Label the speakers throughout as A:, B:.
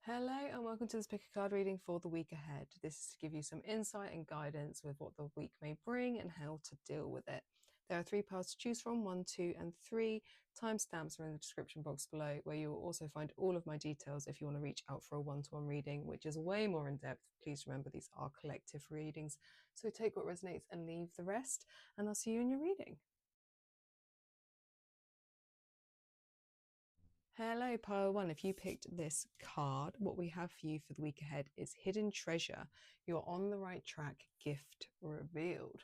A: Hello and welcome to this pick a card reading for the week ahead. This is to give you some insight and guidance with what the week may bring and how to deal with it. There are 3 paths to choose from, 1, 2 and 3. Timestamps are in the description box below, where you will also find all of my details if you want to reach out for a one-to-one reading, which is way more in depth. Please remember these are collective readings, so take what resonates and leave the rest, and I'll see you in your reading. Hello, pile 1. If you picked this card, what we have for you for the week ahead is Hidden Treasure. You're on the right track, gift revealed.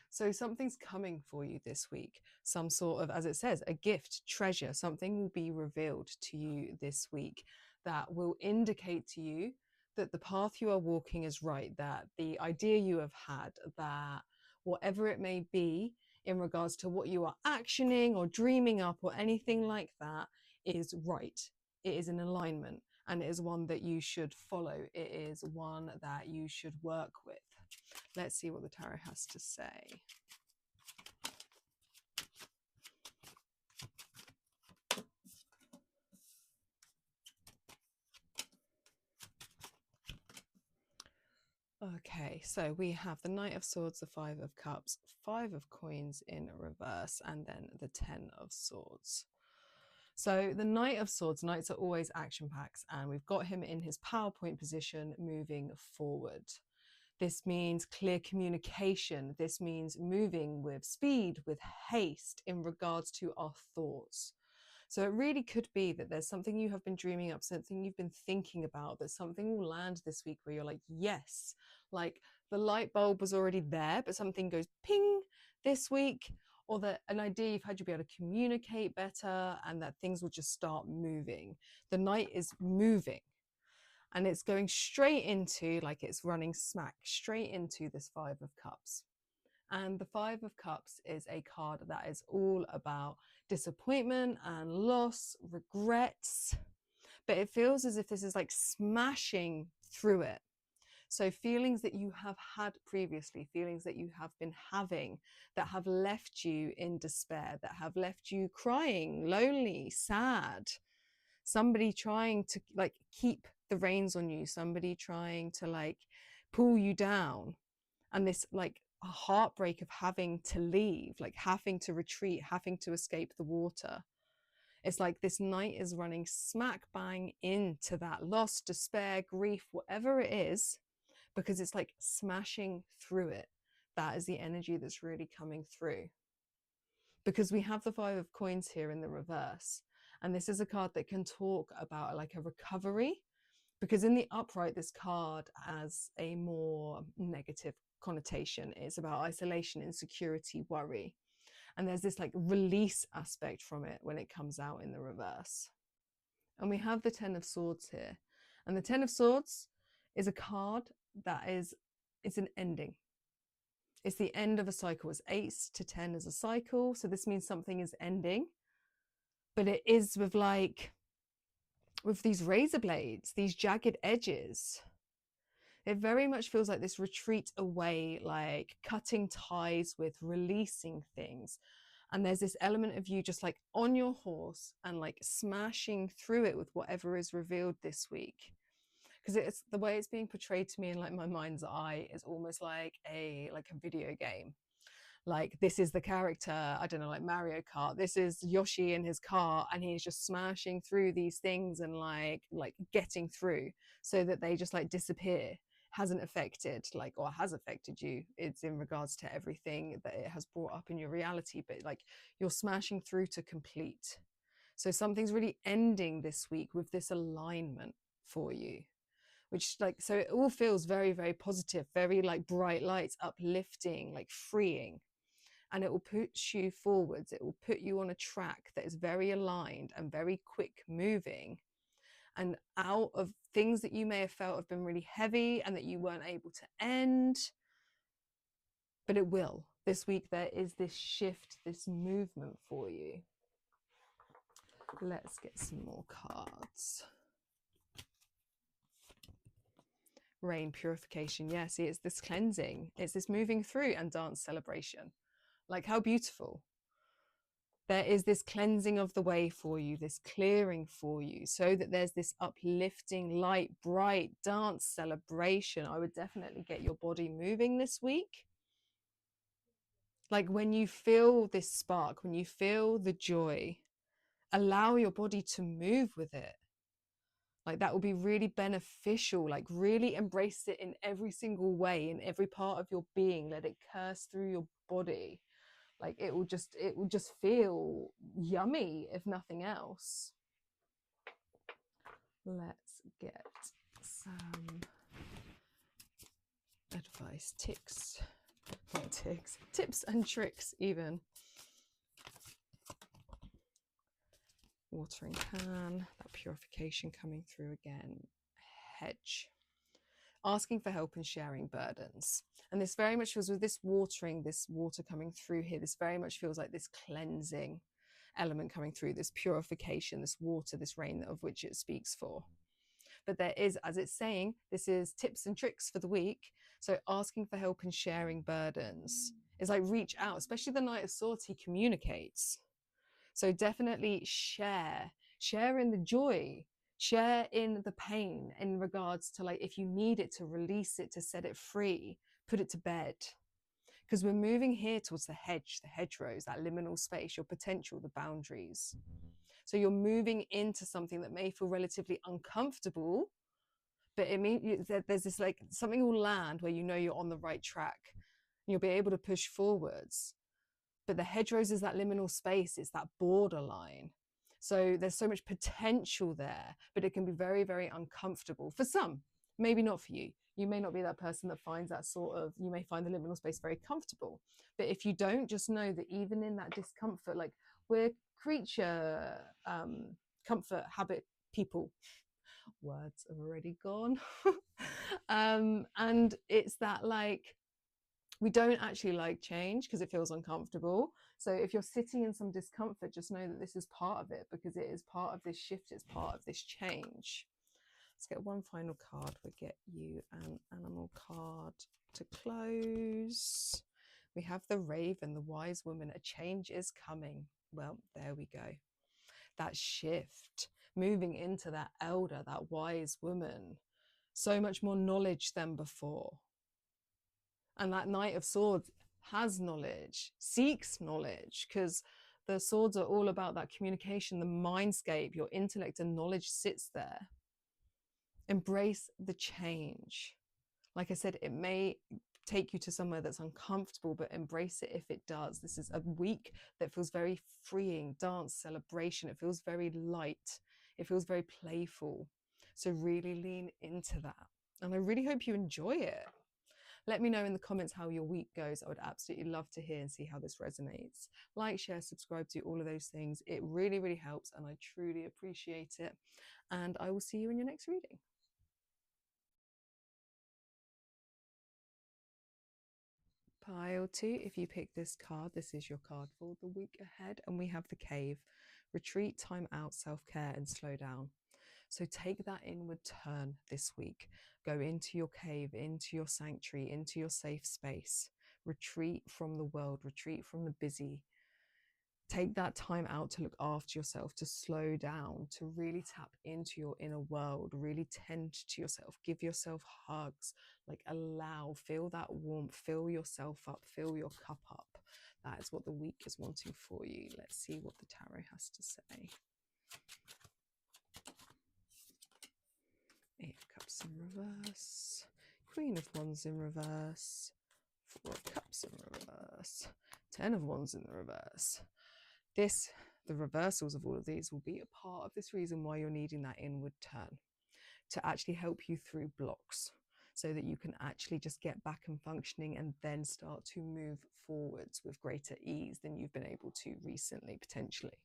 A: So something's coming for you this week. Some sort of, as it says, a gift, treasure. Something will be revealed to you this week that will indicate to you that the path you are walking is right, that the idea you have had, that whatever it may be in regards to what you are actioning or dreaming up or anything like that is right. It is in alignment, and it is one that you should follow. It is one that you should work with. Let's see what the tarot has to say. Okay, so we have the Knight of Swords, the 5 of Cups, 5 of Coins in reverse, and then the 10 of Swords. So the Knight of Swords, Knights are always action packs, and we've got him in his PowerPoint position moving forward. This means clear communication. This means moving with speed, with haste in regards to our thoughts. So it really could be that there's something you have been dreaming up, something you've been thinking about, that something will land this week where you're like, yes, like the light bulb was already there, but something goes ping this week, or that an idea you've had, you'll be able to communicate better and that things will just start moving. The Knight is moving and it's going straight into, like it's running smack straight into this 5 of Cups. And the 5 of Cups is a card that is all about disappointment and loss, regrets, but it feels as if this is like smashing through it. So feelings that you have had previously, feelings that you have been having that have left you in despair, that have left you crying, lonely, sad, somebody trying to like keep the reins on you, somebody trying to like pull you down, and this like a heartbreak of having to leave, like having to retreat, having to escape the water. It's like this Knight is running smack bang into that loss, despair, grief, whatever it is, because it's like smashing through it. That is the energy that's really coming through. Because we have the 5 of Coins here in the reverse. And this is a card that can talk about like a recovery, because in the upright, this card has a more negative connotation. It's about isolation, insecurity, worry. And there's this like release aspect from it when it comes out in the reverse. And we have the 10 of Swords here. And the 10 of Swords is a card that is, it's an ending. It's the end of a cycle. It's 8 to 10 as a cycle. So this means something is ending, but it is with like, with these razor blades, these jagged edges. It very much feels like this retreat away, like cutting ties with, releasing things. And there's this element of you just like on your horse and like smashing through it with whatever is revealed this week. Because it's the way it's being portrayed to me in like my mind's eye is almost like a video game. Like this is the character, I don't know, like Mario Kart. This is Yoshi in his car and he's just smashing through these things and like getting through so that they just like disappear. Hasn't affected like, or has affected you. It's in regards to everything that it has brought up in your reality, but like you're smashing through to complete. So something's really ending this week with this alignment for you, which like, so it all feels very, very positive, very like bright lights, uplifting, like freeing. And it will push you forwards. It will put you on a track that is very aligned and very quick moving, and out of things that you may have felt have been really heavy and that you weren't able to end. But it will. This week there is this shift, this movement for you. Let's get some more cards. Rain, purification. Yeah, see, it's this cleansing. It's this moving through, and dance, celebration. Like how beautiful. There is this cleansing of the way for you, this clearing for you, so that there's this uplifting, light, bright dance celebration. I would definitely get your body moving this week. Like when you feel this spark, when you feel the joy, allow your body to move with it. Like that will be really beneficial. Like really embrace it in every single way, in every part of your being. Let it curse through your body. Like it will just feel yummy, if nothing else. Let's get some advice, tips and tricks even. Watering can, that purification coming through again. Hedge. Asking for help and sharing burdens. And this very much feels with this watering, this water coming through here, this very much feels like this cleansing element coming through, this purification, this water, this rain of which it speaks for. But there is, as it's saying, this is tips and tricks for the week. So asking for help and sharing burdens is like reach out, especially the Knight of Swords, he communicates. So definitely share in the joy, share in the pain in regards to like, if you need it to release it, to set it free, put it to bed. Because we're moving here towards the hedge, the hedgerows, that liminal space, your potential, the boundaries. So you're moving into something that may feel relatively uncomfortable, but it means that there's this like something will land where you know you're on the right track and you'll be able to push forwards. But the hedgerows is that liminal space, it's that borderline. So there's so much potential there, but it can be very, very uncomfortable for some, maybe not for you. You may not be that person that finds that sort of, you may find the liminal space very comfortable. But if you don't, just know that even in that discomfort, like we're creature, comfort, habit people. Words have already gone. And it's that like, we don't actually like change because it feels uncomfortable. So if you're sitting in some discomfort, just know that this is part of it, because it is part of this shift, it's part of this change. Let's get one final card. We'll get you an animal card to close. We have the Raven, the wise woman. A change is coming. Well, there we go. That shift, moving into that elder, that wise woman. So much more knowledge than before. And that Knight of Swords has knowledge, seeks knowledge, because the swords are all about that communication, the mindscape, your intellect and knowledge sits there. Embrace the change. Like I said, it may take you to somewhere that's uncomfortable, but embrace it if it does. This is a week that feels very freeing, dance, celebration. It feels very light. It feels very playful. So really lean into that. And I really hope you enjoy it. Let me know in the comments how your week goes. I would absolutely love to hear and see how this resonates. Like, share, subscribe, do all of those things. It really, really helps, and I truly appreciate it. And I will see you in your next reading. Pile 2, if you pick this card, this is your card for the week ahead. And we have the Cave. Retreat, time out, self-care, and slow down. So take that inward turn this week. Go into your cave, into your sanctuary, into your safe space. Retreat from the world, retreat from the busy. Take that time out to look after yourself, to slow down, to really tap into your inner world, really tend to yourself, give yourself hugs, like allow, feel that warmth, fill yourself up, fill your cup up. That is what the week is wanting for you. Let's see what the tarot has to say. Eight of Cups in reverse, Queen of Wands in reverse, Four of Cups in reverse, 10 of Wands in the reverse. The reversals of all of these will be a part of this reason why you're needing that inward turn, to actually help you through blocks, so that you can actually just get back and functioning and then start to move forwards with greater ease than you've been able to recently, potentially.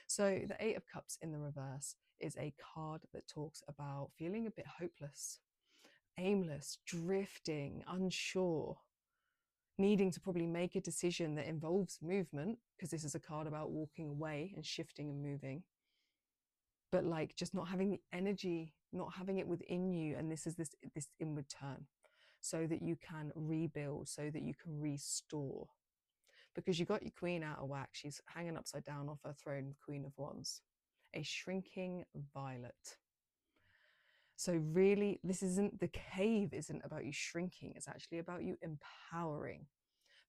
A: So the Eight of Cups in the reverse is a card that talks about feeling a bit hopeless, aimless, drifting, unsure, needing to probably make a decision that involves movement, because this is a card about walking away and shifting and moving, but like just not having the energy, not having it within you. And this is this inward turn, so that you can rebuild, so that you can restore. because you got your queen out of whack. She's hanging upside down off her throne, Queen of Wands, a shrinking violet. So really, the cave isn't about you shrinking. It's actually about you empowering.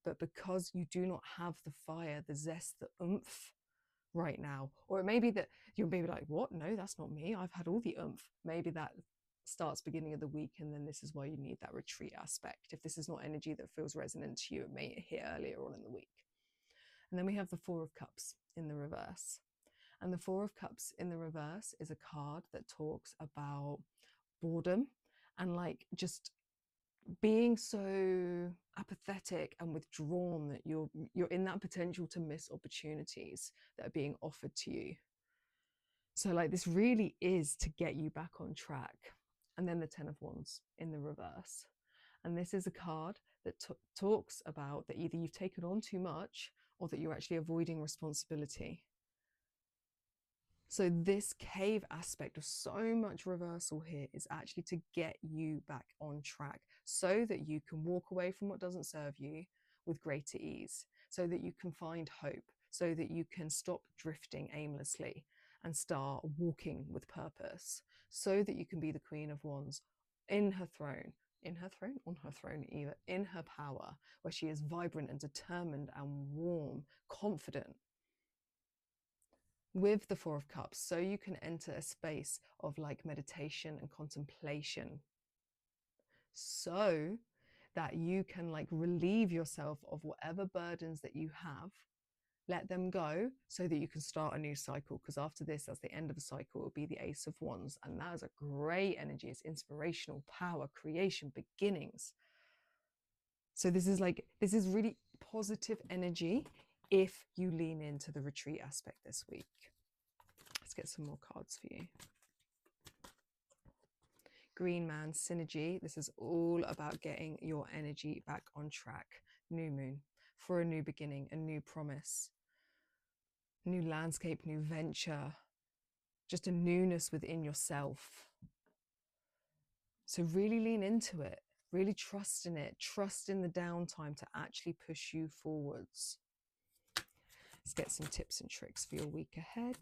A: But because you do not have the fire, the zest, the oomph right now, or it may be that you'll be like, what? No, that's not me. I've had all the oomph. Maybe that starts beginning of the week, and then this is why you need that retreat aspect. If this is not energy that feels resonant to you, it may hit earlier on in the week. And then we have the Four of Cups in the reverse. And the Four of Cups in the reverse is a card that talks about boredom and like just being so apathetic and withdrawn that you're in that potential to miss opportunities that are being offered to you. So like this really is to get you back on track. And then the Ten of Wands in the reverse. And this is a card that talks about that either you've taken on too much or that you're actually avoiding responsibility. So this cave aspect of so much reversal here is actually to get you back on track so that you can walk away from what doesn't serve you with greater ease, so that you can find hope, so that you can stop drifting aimlessly and start walking with purpose, so that you can be the Queen of Wands in her throne, on her throne, either in her power, where she is vibrant and determined and warm, confident, with the Four of Cups, so you can enter a space of like meditation and contemplation, so that you can like relieve yourself of whatever burdens that you have, let them go, so that you can start a new cycle. Because after this, that's the end of the cycle. It will be the Ace of Wands, and that is a great energy. It's inspirational, power, creation, beginnings. So this is really positive energy if you lean into the retreat aspect this week. Let's get some more cards for you. Green Man Synergy. This is all about getting your energy back on track. New moon for a new beginning, a new promise, new landscape, new venture, just a newness within yourself. So really lean into it, really trust in it, trust in the downtime to actually push you forwards. Let's get some tips and tricks for your week ahead.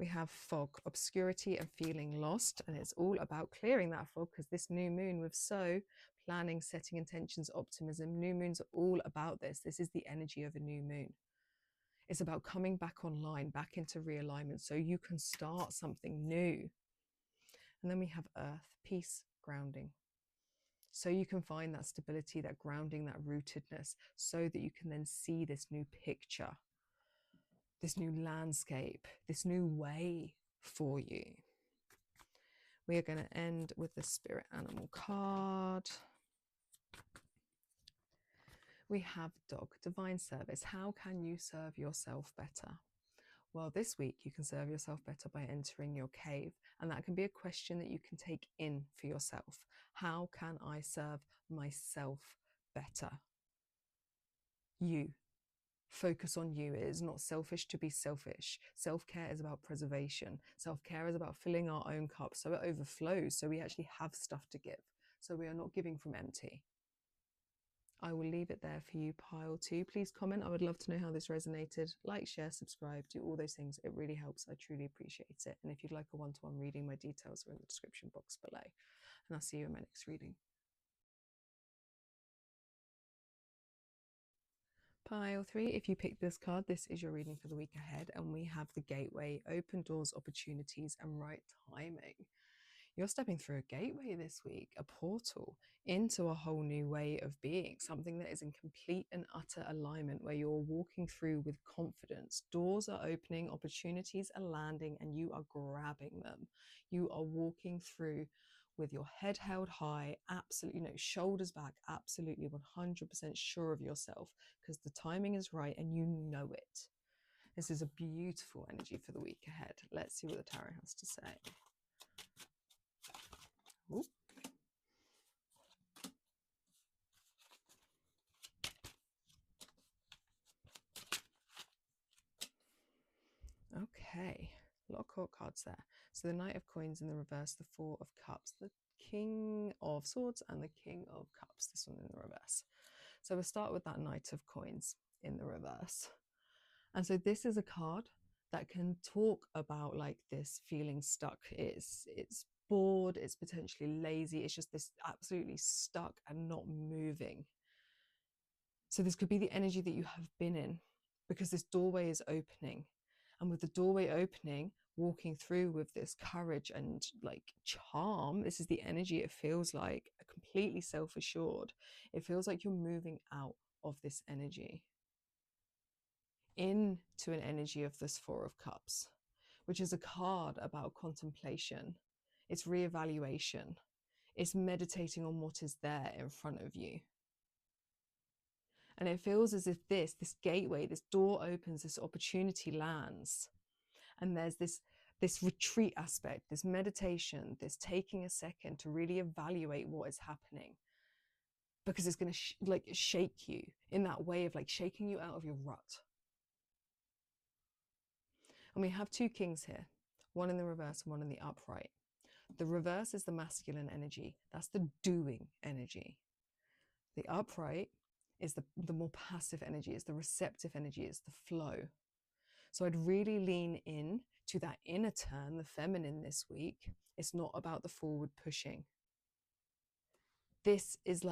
A: We have fog, obscurity and feeling lost, and it's all about clearing that fog, because this new moon with so planning, setting intentions, optimism, new moons are all about this. This is the energy of a new moon. It's about coming back online, back into realignment, so you can start something new. And then we have earth, peace, grounding. So you can find that stability, that grounding, that rootedness, so that you can then see this new picture, this new landscape, this new way for you. We are going to end with the spirit animal card. We have dog, divine service. How can you serve yourself better? Well, this week you can serve yourself better by entering your cave, and that can be a question that you can take in for yourself. How can I serve myself better? You. Focus on you. It is not selfish to be selfish. Self-care is about preservation. Self-care is about filling our own cup so it overflows, so we actually have stuff to give, so we are not giving from empty. I will leave it there for you, pile 2. Please comment. I would love to know how this resonated. Like, share, subscribe, do all those things. It really helps. I truly appreciate it. And if you'd like a one-to-one reading, my details are in the description box below. And I'll see you in my next reading. Pile 3, if you picked this card, this is your reading for the week ahead. And we have the gateway, open doors, opportunities, and right timing. You're stepping through a gateway this week, a portal into a whole new way of being, something that is in complete and utter alignment, where you're walking through with confidence. Doors are opening, opportunities are landing, and you are grabbing them. You are walking through with your head held high, absolutely, shoulders back, absolutely 100% sure of yourself, because the timing is right and you know it. This is a beautiful energy for the week ahead. Let's see what the tarot has to say. Ooh. Okay, a lot of court cards there. So the Knight of Coins in the reverse, the Four of Cups, the King of Swords, and the King of Cups, this one in the reverse. So we'll start with that Knight of Coins in the reverse. And so this is a card that can talk about like this feeling stuck. It's bored, it's potentially lazy, it's just this absolutely stuck and not moving. So this could be the energy that you have been in, because this doorway is opening. And with the doorway opening, walking through with this courage and like charm, this is the energy it feels like, completely self-assured. It feels like you're moving out of this energy into an energy of this Four of Cups, which is a card about contemplation. It's reevaluation. It's meditating on what is there in front of you. And it feels as if this gateway, this door opens, this opportunity lands. And there's this retreat aspect, this meditation, this taking a second to really evaluate what is happening. Because it's going to shake you in that way of like shaking you out of your rut. And we have two kings here, one in the reverse and one in the upright. The reverse is the masculine energy. That's the doing energy. The upright is the more passive energy. It's the receptive energy. It's the flow. So I'd really lean in to that inner turn, the feminine this week. It's not about the forward pushing. This is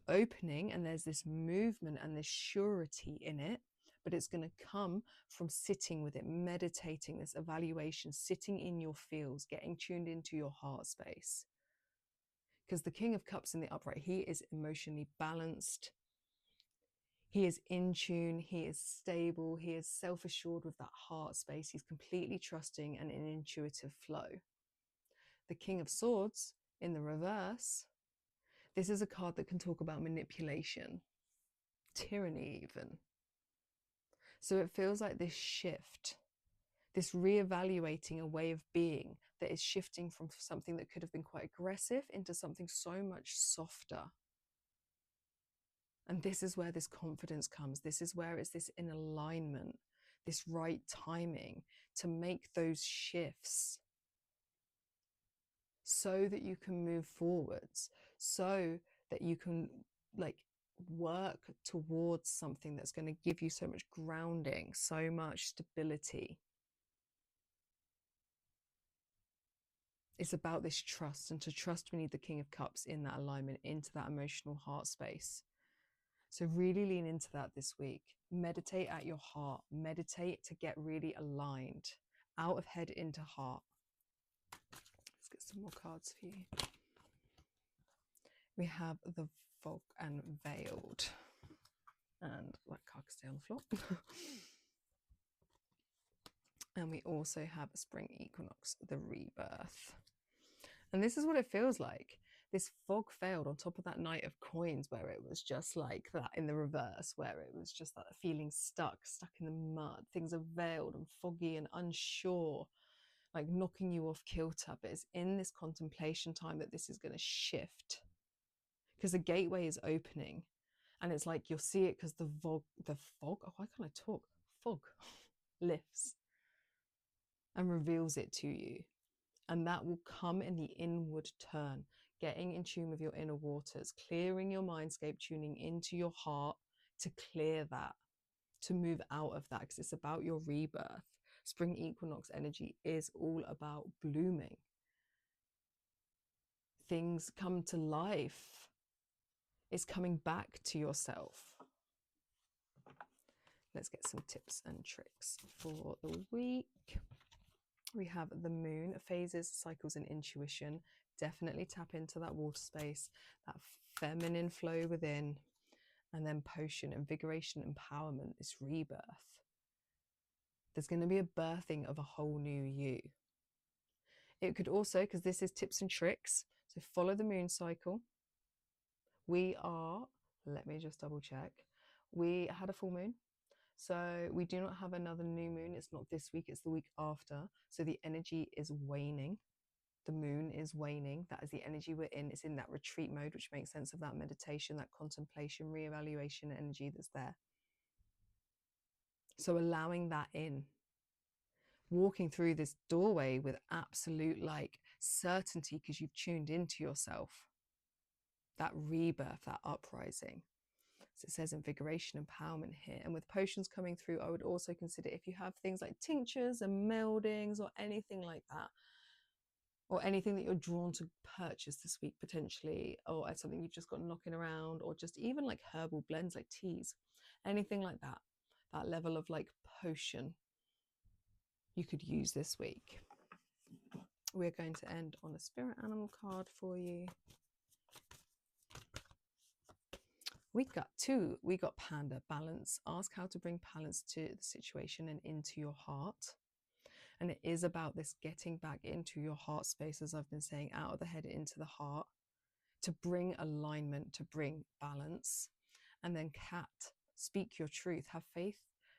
A: opening, and there's this movement and this surety in it, but it's going to come from sitting with it, meditating, this evaluation, sitting in your feels, getting tuned into your heart space. Because the King of Cups in the upright, he is emotionally balanced. He is in tune, he is stable, he is self-assured with that heart space. He's completely trusting and in intuitive flow. The King of Swords in the reverse, this is a card that can talk about manipulation, tyranny even. So it feels like this shift, this reevaluating a way of being that is shifting from something that could have been quite aggressive into something so much softer. And this is where this confidence comes. This is where it's this in alignment, this right timing to make those shifts so that you can move forwards, so that you can work towards something that's going to give you so much grounding, so much stability. It's about this trust, and to trust we need the King of Cups in that alignment, into that emotional heart space. So really lean into that this week. Meditate at your heart. Meditate to get really aligned, out of head into heart. Let's get some more cards for you. We have the Fog and Veiled. And that card can stay on the floor. And we also have a Spring Equinox, the Rebirth. And this is what it feels like. This fog veiled on top of that Knight of Coins, where it was just like that in the reverse, where it was just that feeling stuck in the mud. Things are veiled and foggy and unsure, like knocking you off kilter. But it's in this contemplation time that this is going to shift, because the gateway is opening. And it's like you'll see it because the fog, oh, why can't I talk? Fog lifts and reveals it to you. And that will come in the inward turn, getting in tune with your inner waters, clearing your mindscape, tuning into your heart to clear that, to move out of that, because it's about your rebirth. Spring Equinox energy is all about blooming. Things come to life. It's coming back to yourself. Let's get some tips and tricks for the week. We have the moon, phases, cycles, and intuition. Definitely tap into that water space, that feminine flow within, and then potion, invigoration, empowerment, this rebirth. There's going to be a birthing of a whole new you. It could also, because this is tips and tricks, so follow the moon cycle. We are, let me just double check. We had a full moon. So we do not have another new moon. It's not this week, it's the week after. So the energy is waning. The moon is waning. That is the energy we're in. It's in that retreat mode, which makes sense of that meditation, that contemplation, reevaluation energy that's there. So allowing that in. Walking through this doorway with absolute certainty, because you've tuned into yourself. That rebirth, that uprising. So it says invigoration, empowerment here. And with potions coming through, I would also consider if you have things like tinctures and meldings or anything like that, or anything that you're drawn to purchase this week potentially, or something you've just got knocking around, or just even like herbal blends like teas, anything like that, that level of like potion you could use this week. We're going to end on a spirit animal card for you. We got two. We got Panda, balance. Ask how to bring balance to the situation and into your heart. And it is about this getting back into your heart space, as I've been saying, out of the head into the heart, to bring alignment, to bring balance. And then Cat, speak your truth, have faith.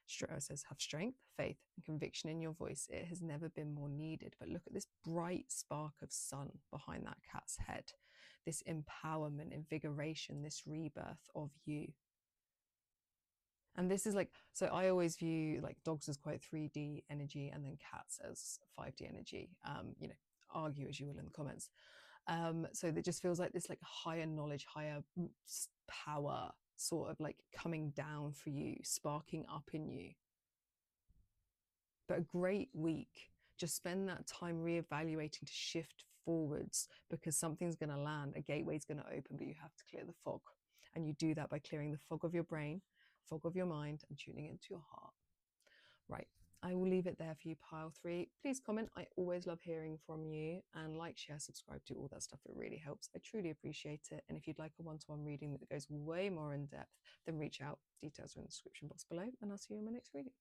A: It says have strength, faith, and conviction in your voice. It has never been more needed. But look at this bright spark of sun behind that cat's head. This empowerment, invigoration, this rebirth of you. And this is like, so I always view like dogs as quite 3D energy and then cats as 5D energy. You know, argue as you will in the comments. So that just feels like this like higher knowledge, higher power sort of like coming down for you, sparking up in you. But a great week. Just spend that time reevaluating to shift forwards, because something's going to land, a gateway's going to open, but you have to clear the fog. And you do that by clearing the fog of your brain, fog of your mind, and tuning into your heart. Right, I will leave it there for you, pile 3. Please comment. I always love hearing from you, and like, share, subscribe, do all that stuff. It really helps. I truly appreciate it. And if you'd like a one-to-one reading that goes way more in depth, then reach out. Details are in the description box below, and I'll see you in my next reading.